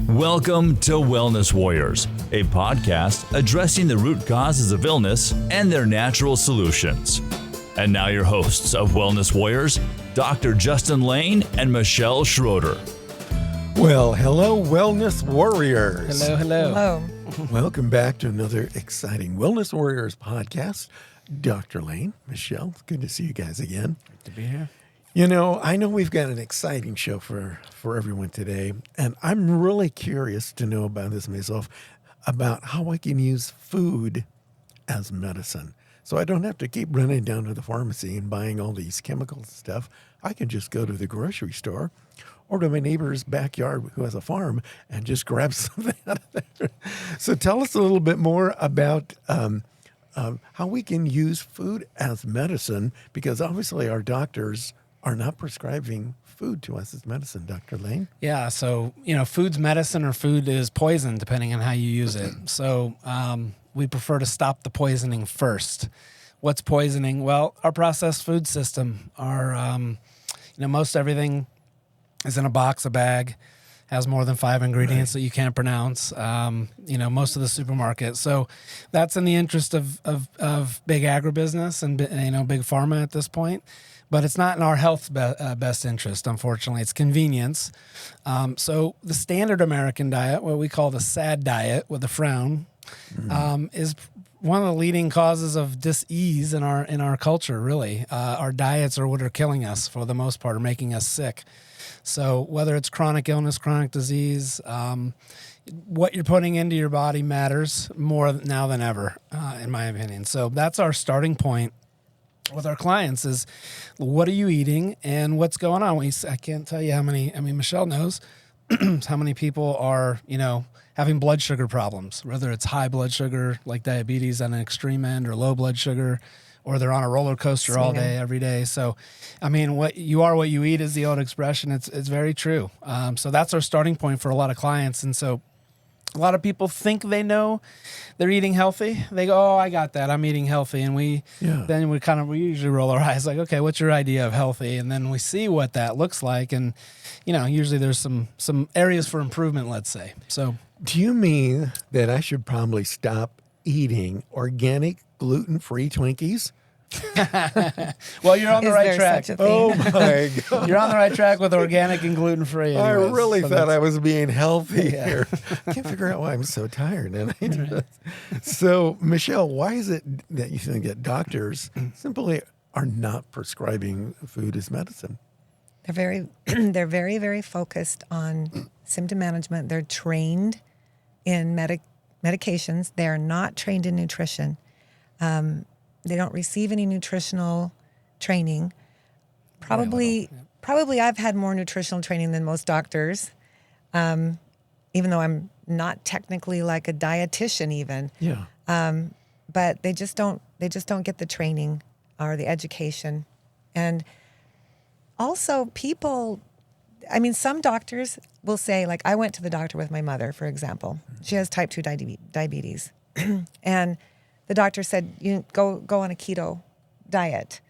Welcome to Wellness Warriors, a podcast addressing the root causes of illness and their natural solutions. And now your hosts of Wellness Warriors, Dr. Justin Lane and Michele Schroeder. Well, hello, Wellness Warriors. Hello, hello. Hello. Welcome back to another exciting Wellness Warriors podcast. Dr. Lane, Michele, it's good to see you guys again. Good to be here. You know, I know we've got an exciting show for everyone today, and I'm really curious to know about this myself, about how I can use food as medicine. So I don't have to keep running down to the pharmacy and buying all these chemical stuff. I can just go to the grocery store or to my neighbor's backyard who has a farm and just grab something out of there. So tell us a little bit more about how we can use food as medicine, because obviously our doctors are not prescribing food to us as medicine, Dr. Lane. Yeah, so, food's medicine or food is poison, depending on how you use it. So we prefer to stop the poisoning first. What's poisoning? Well, our processed food system. Most everything is in a box, a bag, has more than 5 ingredients that you can't pronounce, most of the supermarkets. So that's in the interest of big agribusiness and, big pharma at this point. But it's not in our health's best interest, unfortunately. It's convenience. So the standard American diet, what we call the SAD diet with a frown, is one of the leading causes of dis-ease in our culture, really. Our diets are what are killing us for the most part, or making us sick. So whether it's chronic illness, chronic disease, what you're putting into your body matters more now than ever, in my opinion. So that's our starting point with our clients is, what are you eating and what's going on? I can't tell you how many, Michele knows how many people are, having blood sugar problems, whether it's high blood sugar, like diabetes on an extreme end, or low blood sugar, or they're on a roller coaster all day, every day. So, what you are, what you eat is the old expression. It's very true. So that's our starting point for a lot of clients. And so a lot of people think they know they're eating healthy. They go, "Oh, I got that. I'm eating healthy." And we usually roll our eyes like, "Okay, what's your idea of healthy?" And then we see what that looks like. And, usually there's some areas for improvement, let's say. So Do you mean that I should probably stop eating organic, gluten-free Twinkies? well, you're on the Is right there track. such a thing? Oh, my God. You're on the right track with organic and gluten-free. I anyways. really So thought that's- I was being healthy here. I can't figure out why I'm so tired. So, Michele, why is it that you think that doctors simply are not prescribing food as medicine? They're very, very focused on symptom management. They're trained in medications. They're not trained in nutrition. They don't receive any nutritional training. Probably I've had more nutritional training than most doctors, even though I'm not technically like a dietitian even. Yeah. But they just don't get the training or the education. And also some doctors will say, like, I went to the doctor with my mother, for example. She has type 2 diabetes. And the doctor said, you go on a keto diet.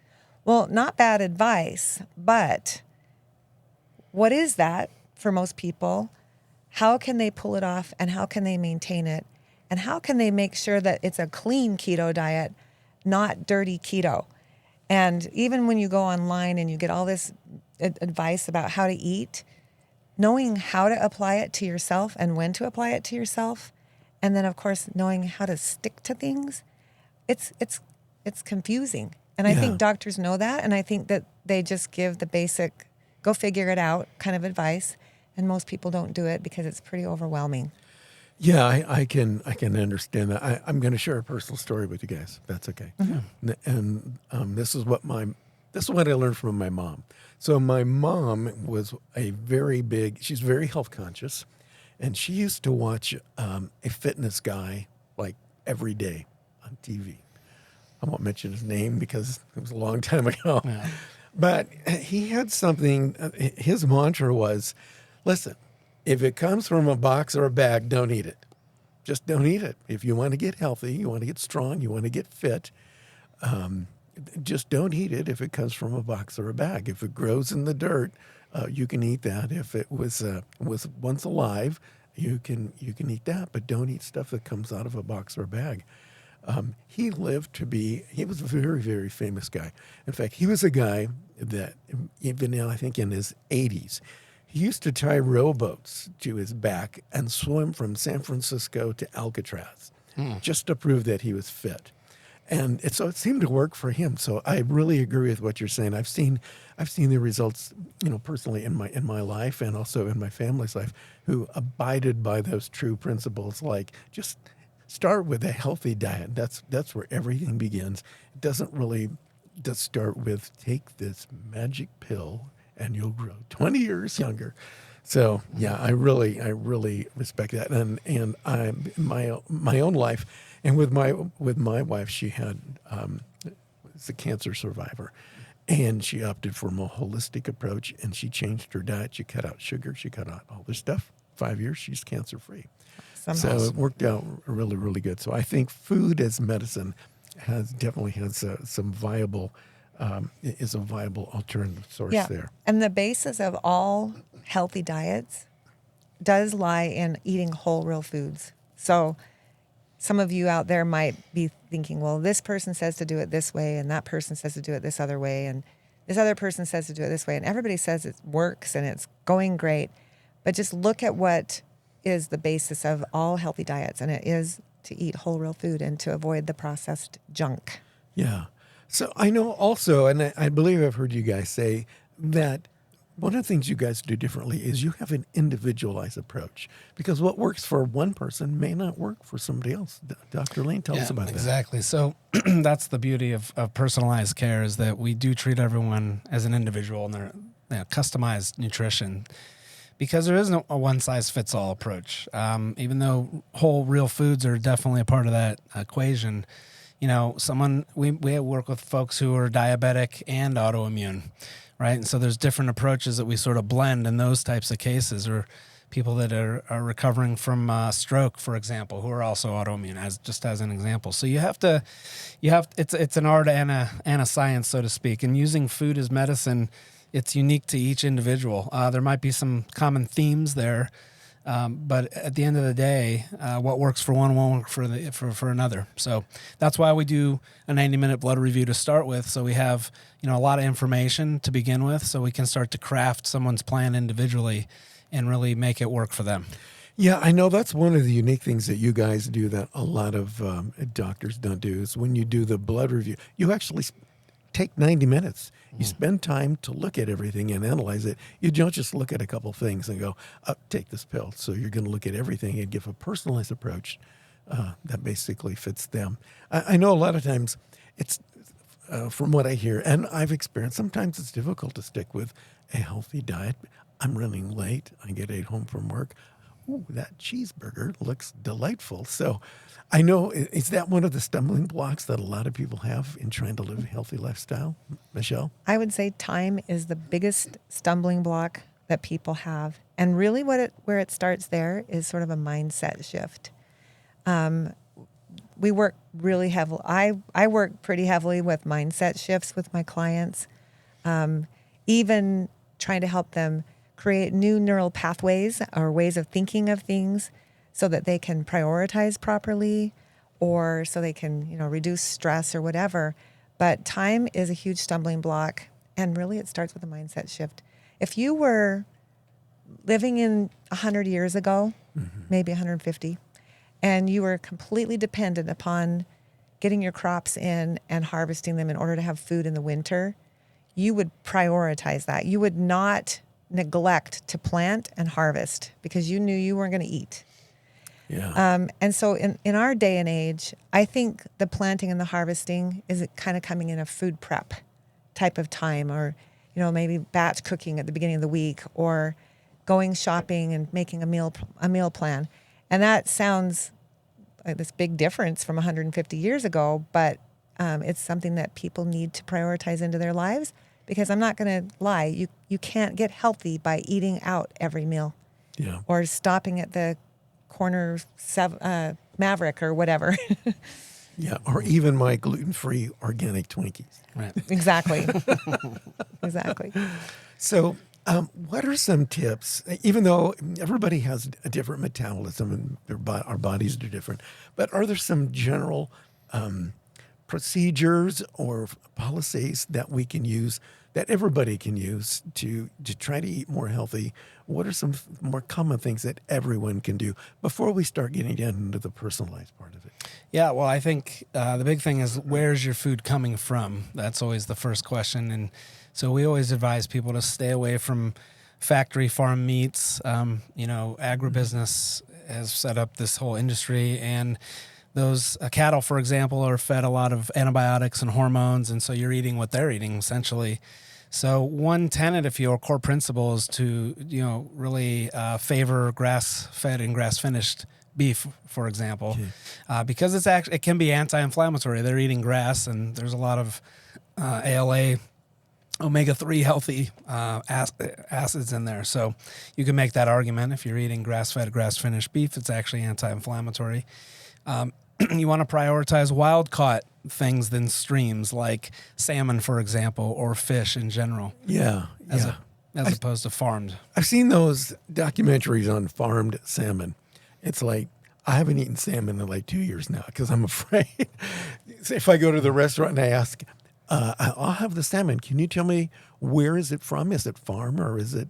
Well, not bad advice, but what is that for most people? How can they pull it off, and how can they maintain it? And how can they make sure that it's a clean keto diet, not dirty keto? And even when you go online and you get all this advice about how to eat, knowing how to apply it to yourself and when to apply it to yourself, and then, of course, knowing how to stick to things, it's confusing. And I think doctors know that, and I think that they just give the basic, go figure it out kind of advice, and most people don't do it because it's pretty overwhelming. Yeah, I can understand that. I'm going to share a personal story with you guys, if that's okay. Mm-hmm. And this is what I learned from my mom. So my mom was she's very health conscious, and she used to watch a fitness guy like every day on TV. I won't mention his name because it was a long time ago. Yeah. But he had something, his mantra was, listen, if it comes from a box or a bag, don't eat it. Just don't eat it. If you want to get healthy, you want to get strong, you want to get fit, just don't eat it if it comes from a box or a bag. If it grows in the dirt, you can eat that. If it was once alive You can eat that, but don't eat stuff that comes out of a box or a bag. He was a very, very famous guy. In fact, he was a guy that even now, I think in his 80s, he used to tie rowboats to his back and swim from San Francisco to Alcatraz just to prove that he was fit. And so it seemed to work for him. So I really agree with what you're saying. I've seen the results, personally in my life and also in my family's life, who abided by those true principles, like just start with a healthy diet. That's where everything begins. It doesn't really just start with take this magic pill and you'll grow 20 years younger. So yeah, I really respect that. And I my own life, and with my wife, she was a cancer survivor, and she opted for a more holistic approach, and she changed her diet. She cut out sugar, she cut out all this stuff. 5 years, she's cancer free. So it worked out really, really good. So I think food as medicine definitely has some viable. Is a viable alternative source there. And the basis of all healthy diets does lie in eating whole, real foods. So some of you out there might be thinking, well, this person says to do it this way, and that person says to do it this other way, and this other person says to do it this way, and everybody says it works and it's going great. But just look at what is the basis of all healthy diets, and it is to eat whole, real food and to avoid the processed junk. Yeah. So I know also, and I believe I've heard you guys say that one of the things you guys do differently is you have an individualized approach, because what works for one person may not work for somebody else. Dr. Lane, tell us about that. Exactly. So that's the beauty of personalized care, is that we do treat everyone as an individual, and they're customized nutrition, because there isn't a one-size-fits-all approach. Even though whole, real foods are definitely a part of that equation, we work with folks who are diabetic and autoimmune, right? And so there's different approaches that we sort of blend in those types of cases, or people that are recovering from stroke, for example, who are also autoimmune, as an example. So it's an art and a science, so to speak. And using food as medicine, it's unique to each individual. There might be some common themes there. But at the end of the day, what works for one won't work for another. So that's why we do a 90-minute blood review to start with. So we have a lot of information to begin with, so we can start to craft someone's plan individually and really make it work for them. Yeah, I know that's one of the unique things that you guys do that a lot of doctors don't do, is when you do the blood review, you actually take 90 minutes. You spend time to look at everything and analyze it. You don't just look at a couple things and go, take this pill. So you're going to look at everything and give a personalized approach that basically fits them. I know a lot of times it's, from what I hear, and I've experienced, sometimes it's difficult to stick with a healthy diet. I'm running late. I get home from work. Ooh, that cheeseburger looks delightful. So I know, is that one of the stumbling blocks that a lot of people have in trying to live a healthy lifestyle? Michelle? I would say time is the biggest stumbling block that people have. And really where it starts there is sort of a mindset shift. We work really heavily. I work pretty heavily with mindset shifts with my clients, even trying to help them create new neural pathways or ways of thinking of things so that they can prioritize properly, or so they can, reduce stress or whatever. But time is a huge stumbling block, and really it starts with a mindset shift. If you were living in 100 years ago, maybe 150, and you were completely dependent upon getting your crops in and harvesting them in order to have food in the winter, you would prioritize that. You would not neglect to plant and harvest because you knew you weren't going to eat. Yeah. And so in our day and age, I think the planting and the harvesting is kind of coming in a food prep type of time, or, maybe batch cooking at the beginning of the week, or going shopping and making a meal plan. And that sounds like this big difference from 150 years ago, but it's something that people need to prioritize into their lives. Because I'm not going to lie, you can't get healthy by eating out every meal. Yeah. Or stopping at the corner Maverick or whatever. Yeah, or even my gluten-free organic Twinkies. Right. Exactly. Exactly. So What are some tips? Even though everybody has a different metabolism and our bodies are different, but are there some general procedures or policies that we can use, that everybody can use to try to eat more healthy? What are some more common things that everyone can do before we start getting down into the personalized part of it? Yeah, well, I think the big thing is, where's your food coming from? That's always the first question. And so we always advise people to stay away from factory farm meats. Agribusiness has set up this whole industry, and those cattle, for example, are fed a lot of antibiotics and hormones, and so you're eating what they're eating, essentially. So one tenet, if you will, core principle is to, really favor grass-fed and grass-finished beef, for example, because it can be anti-inflammatory. They're eating grass, and there's a lot of ALA, omega-3 healthy acids in there. So you can make that argument. If you're eating grass-fed, grass-finished beef, it's actually anti-inflammatory. You want to prioritize wild-caught things than streams, like salmon, for example, or fish in general. As opposed to farmed. I've seen those documentaries on farmed salmon. It's like, I haven't eaten salmon in like 2 years now because I'm afraid. If I go to the restaurant and I ask, I'll have the salmon. Can you tell me, where is it from? Is it farm, or is it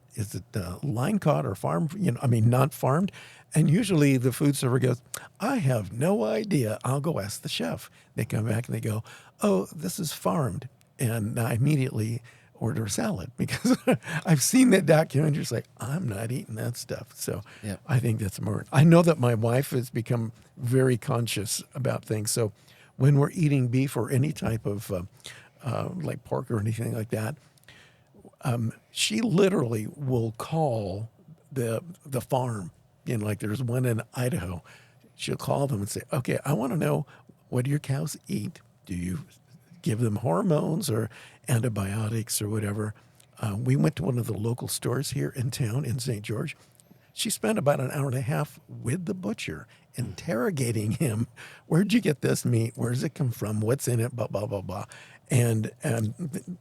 line caught or farm? Not farmed. And usually the food server goes, I have no idea. I'll go ask the chef. They come back and they go, oh, this is farmed. And I immediately order a salad because I've seen that documentary. It's like, I'm not eating that stuff. So I think that's more. I know that my wife has become very conscious about things. So when we're eating beef or any type of like pork or anything like that, she literally will call the farm. Like there's one in Idaho. She'll call them and say, okay, I want to know, what do your cows eat? Do you give them hormones or antibiotics or whatever? We went to one of the local stores here in town in St. George. She spent about an hour and a half with the butcher, interrogating him. Where'd you get this meat? Where does it come from? What's in it? Blah, blah, blah, blah. And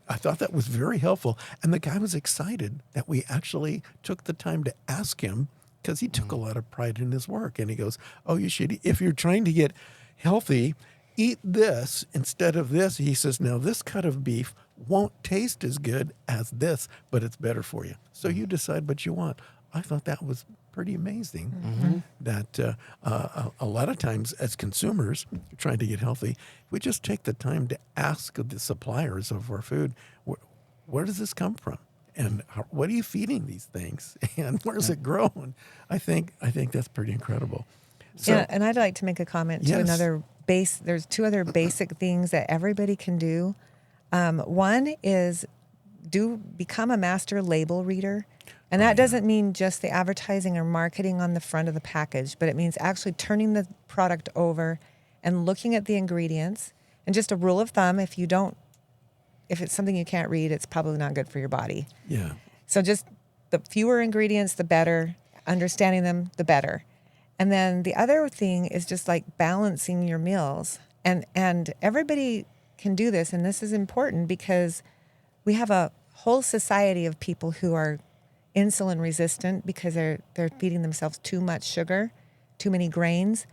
I thought that was very helpful. And the guy was excited that we actually took the time to ask him, because he took a lot of pride in his work. And he goes, oh, you should, if you're trying to get healthy, eat this instead of this. He says, now this cut of beef won't taste as good as this, but it's better for you. So you decide what you want. I thought that was pretty amazing, that a lot of times as consumers trying to get healthy, we just take the time to ask the suppliers of our food, where does this come from? And what are you feeding these things? And where's it grown? I think that's pretty incredible. So, yeah, and I'd like to make a comment to another base. There's two other basic things that everybody can do. One is become a master label reader. And that doesn't mean just the advertising or marketing on the front of the package, but it means actually turning the product over and looking at the ingredients. And just a rule of thumb, if it's something you can't read, it's probably not good for your body. Yeah. So just the fewer ingredients, the better. Understanding them, the better. And then the other thing is just like balancing your meals. And everybody can do this. And this is important because we have a whole society of people who are insulin resistant because they're feeding themselves too much sugar, too many grains.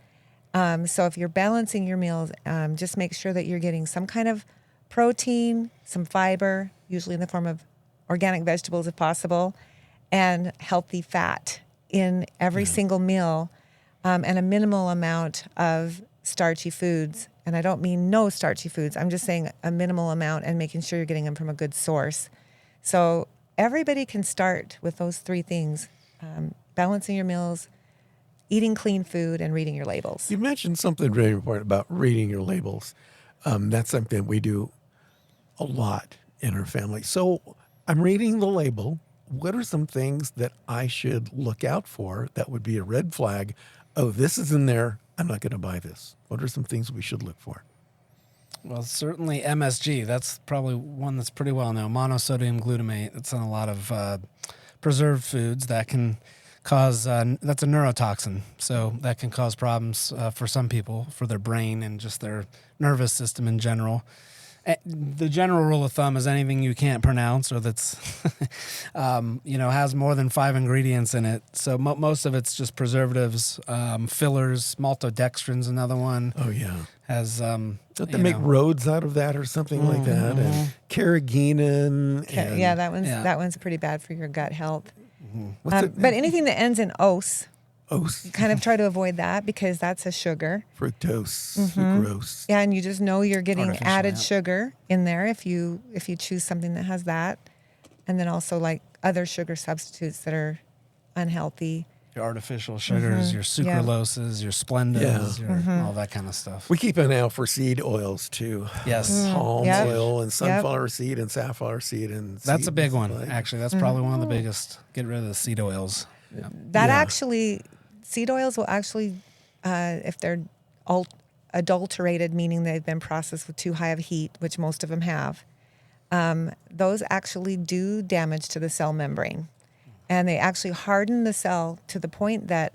So if you're balancing your meals, just make sure that you're getting some kind of protein, some fiber, usually in the form of organic vegetables if possible, and healthy fat in every single meal, and a minimal amount of starchy foods. And I don't mean no starchy foods. I'm just saying a minimal amount and making sure you're getting them from a good source. So everybody can start with those three things, balancing your meals, eating clean food, and reading your labels. You mentioned something very important about reading your labels. That's something we do a lot in our family. So I'm reading the label. What are some things that I should look out for that would be a red flag? Oh, this is in there. I'm not going to buy this. What are some things we should look for? Well, certainly MSG. That's probably one that's pretty well known. Monosodium glutamate. It's in a lot of preserved foods that can cause, that's a neurotoxin. So that can cause problems for some people, for their brain and just their nervous system in general. The general rule of thumb is anything you can't pronounce or that's, has more than 5 ingredients in it. So most of it's just preservatives, fillers. Maltodextrin's another one. Oh yeah. Has Don't they make roads out of that or something like that? And carrageenan. And, that one's pretty bad for your gut health. what's it? But anything that ends in ose, Ose, you kind of try to avoid that because that's a sugar. fructose, sucrose. Yeah, and you just know you're getting Artificial, added yeah. sugar in there if you choose something that has that, and then also like other sugar substitutes that are unhealthy. your artificial sugars, your sucraloses, your Splendas, all that kind of stuff. We keep an eye out for seed oils too. Yes. Palm Yep. oil and sunflower seed and safflower seed and That's a seed big one, like- actually. That's probably one of the biggest. Get rid of the seed oils. Yeah. That Yeah. actually, seed oils will actually, if they're adulterated, meaning they've been processed with too high of heat, which most of them have, those actually do damage to the cell membrane. And they actually harden the cell to the point that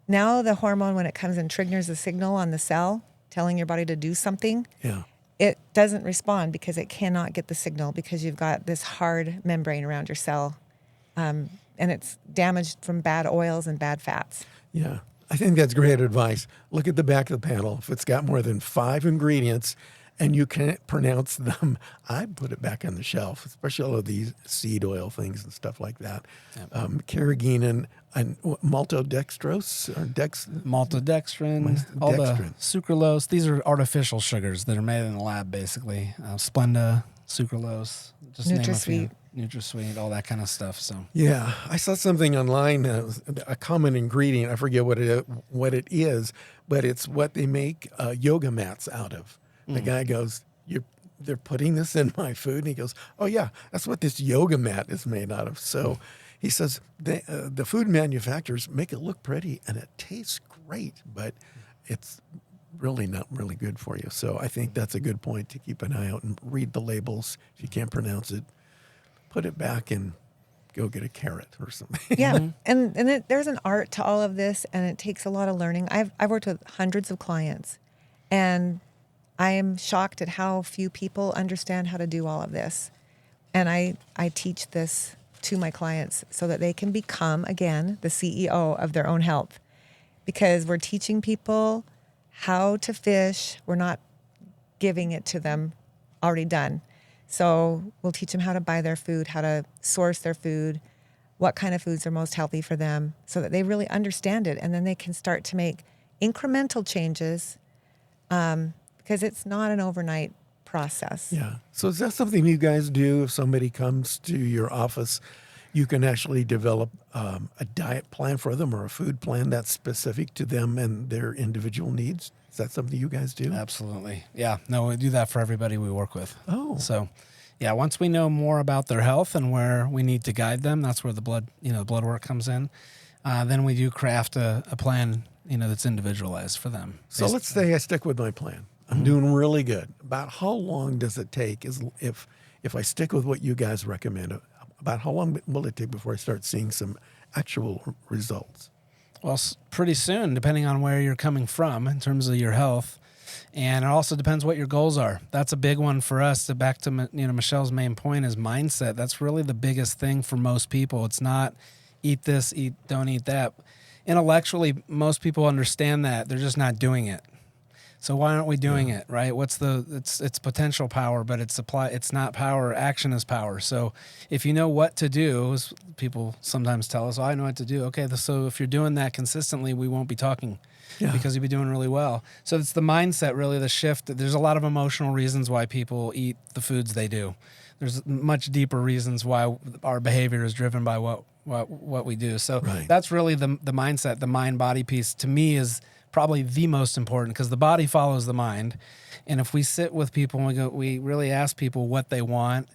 now the hormone, when it comes and triggers the signal on the cell, telling your body to do something, Yeah. it doesn't respond because it cannot get the signal because you've got this hard membrane around your cell. And it's damaged from bad oils and bad fats. Yeah. I think that's great advice. Look at the back of the panel. If it's got more than 5 ingredients and you can't pronounce them, I put it back on the shelf, especially all of these seed oil things and stuff like that. Carrageenan and maltodextrose or Maltodextrin, all the Dextrin. sucralose. These are artificial sugars that are made in the lab, basically. Splenda, sucralose, just name a few. NutraSweet, all that kind of stuff. So Yeah, I saw something online, a common ingredient. I forget what it is, but it's what they make yoga mats out of. The guy goes, "They're putting this in my food," and he goes, "Oh yeah, that's what this yoga mat is made out of." So he says the food manufacturers make it look pretty and it tastes great, but it's really not really good for you. So I think that's a good point to keep an eye out and read the labels. If you can't pronounce it, put it back and go get a carrot or something. Yeah, and there's an art to all of this, and it takes a lot of learning. I've worked with hundreds of clients, and I am shocked at how few people understand how to do all of this. And I teach this to my clients so that they can become, again, the CEO of their own health. Because we're teaching people how to fish. We're not giving it to them already done. So we'll teach them how to buy their food, how to source their food, what kind of foods are most healthy for them so that they really understand it. And then they can start to make incremental changes because it's not an overnight process. Yeah. So is that something you guys do if somebody comes to your office? You can actually develop a diet plan for them or a food plan that's specific to them and their individual needs. Is that something you guys do? absolutely. Yeah. No, we do that for everybody we work with. Oh. So yeah, once we know more about their health and where we need to guide them, that's where the blood work comes in. Then we do craft a plan, that's individualized for them. So let's say I stick with my plan. I'm doing really good. About how long does it take if I stick with what you guys recommend? About how long will it take before I start seeing some actual results? Well, pretty soon, depending on where you're coming from in terms of your health. And it also depends what your goals are. That's a big one for us. Back to Michelle's main point is mindset. That's really the biggest thing for most people. It's not eat this, don't eat that. Intellectually, most people understand that. They're just not doing it. So why aren't we doing it, right? It's potential power, but it's not power. Action is power. So if you know what to do, as people sometimes tell us, I know what to do. Okay, so if you're doing that consistently, we won't be talking because you'll be doing really well. So it's the mindset, really, the shift. There's a lot of emotional reasons why people eat the foods they do. There's much deeper reasons why our behavior is driven by what we do. So that's really the mindset, the mind-body piece to me is probably the most important because the body follows the mind. And if we sit with people and we really ask people what they want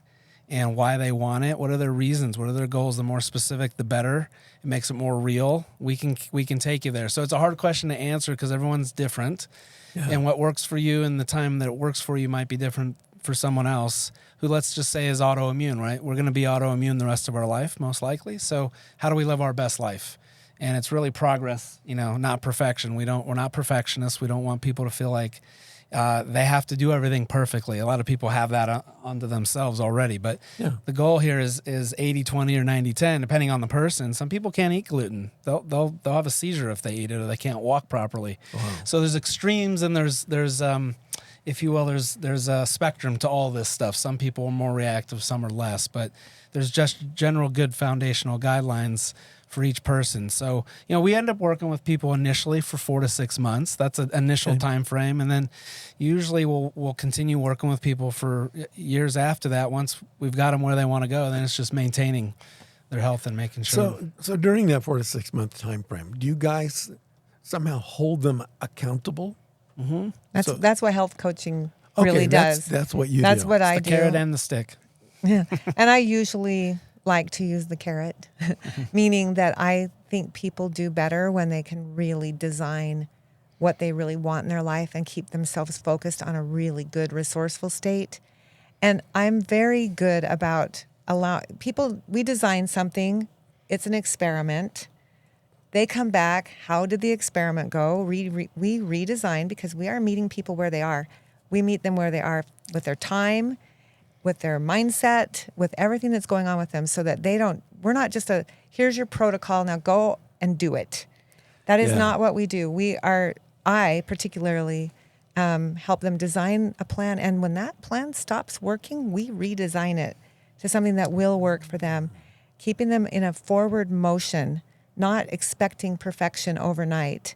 and why they want it, what are their reasons, what are their goals, the more specific, the better. It makes it more real. We can take you there. So it's a hard question to answer because everyone's different. Yeah. And what works for you and the time that it works for you might be different for someone else who, let's just say, is autoimmune, right? We're going to be autoimmune the rest of our life, most likely. So how do we live our best life? And it's really progress, not perfection. We're not perfectionists. We don't want people to feel like, they have to do everything perfectly. A lot of people have that onto themselves already, but the goal here is 80-20 or 90-10, depending on the person. Some people can't eat gluten. They'll have a seizure if they eat it, or they can't walk properly. Wow. So there's extremes, and there's if you will, there's a spectrum to all this stuff. Some people are more reactive, some are less, but there's just general good foundational guidelines for each person. So, we end up working with people initially for 4 to 6 months. That's an initial time frame. And then usually we'll continue working with people for years after that. Once we've got them where they want to go, then it's just maintaining their health and making sure. So during that 4 to 6 month time frame, do you guys somehow hold them accountable? Mm-hmm. That's what health coaching really does. That's what you do. That's what I do. The carrot and the stick. Yeah. And I usually like to use the carrot, meaning that I think people do better when they can really design what they really want in their life and keep themselves focused on a really good, resourceful state. And I'm very good about we design something, it's an experiment. They come back, how did the experiment go? We redesign, because we are meeting people where they are. We meet them where they are with their time, with their mindset, with everything that's going on with them, so that we're not just here's your protocol, now go and do it. That is not what we do. I particularly help them design a plan, and when that plan stops working, we redesign it to something that will work for them, keeping them in a forward motion, not expecting perfection overnight.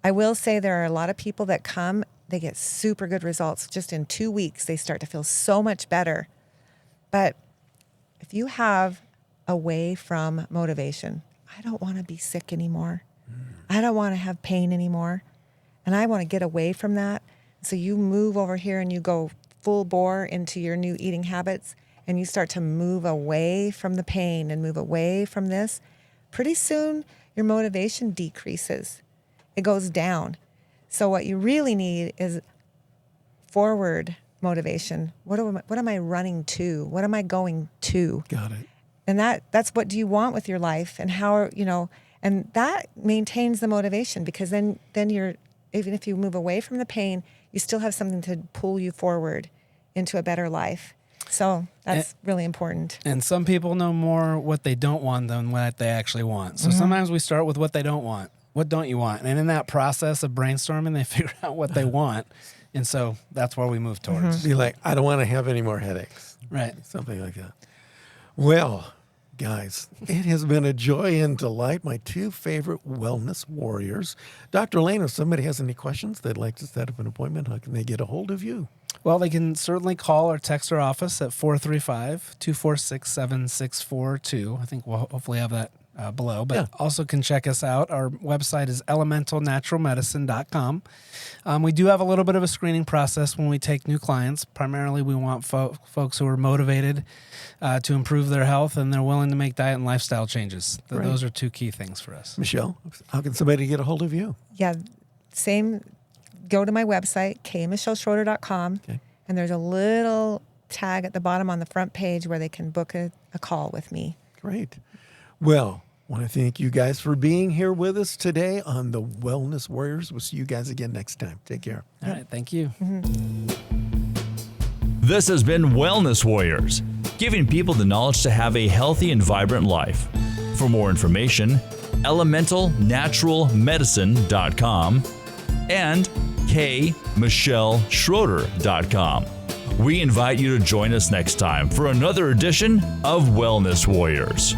I will say there are a lot of people that come, they get super good results. Just in 2 weeks, they start to feel so much better. But if you have away from motivation, I don't want to be sick anymore. I don't want to have pain anymore. And I want to get away from that. So you move over here and you go full bore into your new eating habits, and you start to move away from the pain and move away from this. Pretty soon, your motivation decreases. It goes down. So what you really need is forward motivation. What am I running to? What am I going to? Got it. And that's what do you want with your life, and how, and that maintains the motivation, because then you're, even if you move away from the pain, you still have something to pull you forward into a better life. So that's really important. And some people know more what they don't want than what they actually want. So sometimes we start with what they don't want. What don't you want? And in that process of brainstorming, they figure out what they want. And so that's where we move towards. Be like, I don't want to have any more headaches. Right. Something like that. Well, guys, it has been a joy and delight. My two favorite wellness warriors. Dr. Lane, if somebody has any questions, they'd like to set up an appointment, how can they get a hold of you? Well, they can certainly call or text our office at 435-246-7642. I think we'll hopefully have that below, but also can check us out. Our website is elementalnaturalmedicine.com. We do have a little bit of a screening process when we take new clients. Primarily, we want folks who are motivated to improve their health, and they're willing to make diet and lifestyle changes. Those are two key things for us. Michelle, how can somebody get a hold of you? Yeah, same. Go to my website, kmichelleschroeder.com, and there's a little tag at the bottom on the front page where they can book a call with me. Great. Well, I want to thank you guys for being here with us today on the Wellness Warriors. We'll see you guys again next time. Take care. All right. Thank you. This has been Wellness Warriors, giving people the knowledge to have a healthy and vibrant life. For more information, elementalnaturalmedicine.com and kmichelleschroeder.com. We invite you to join us next time for another edition of Wellness Warriors.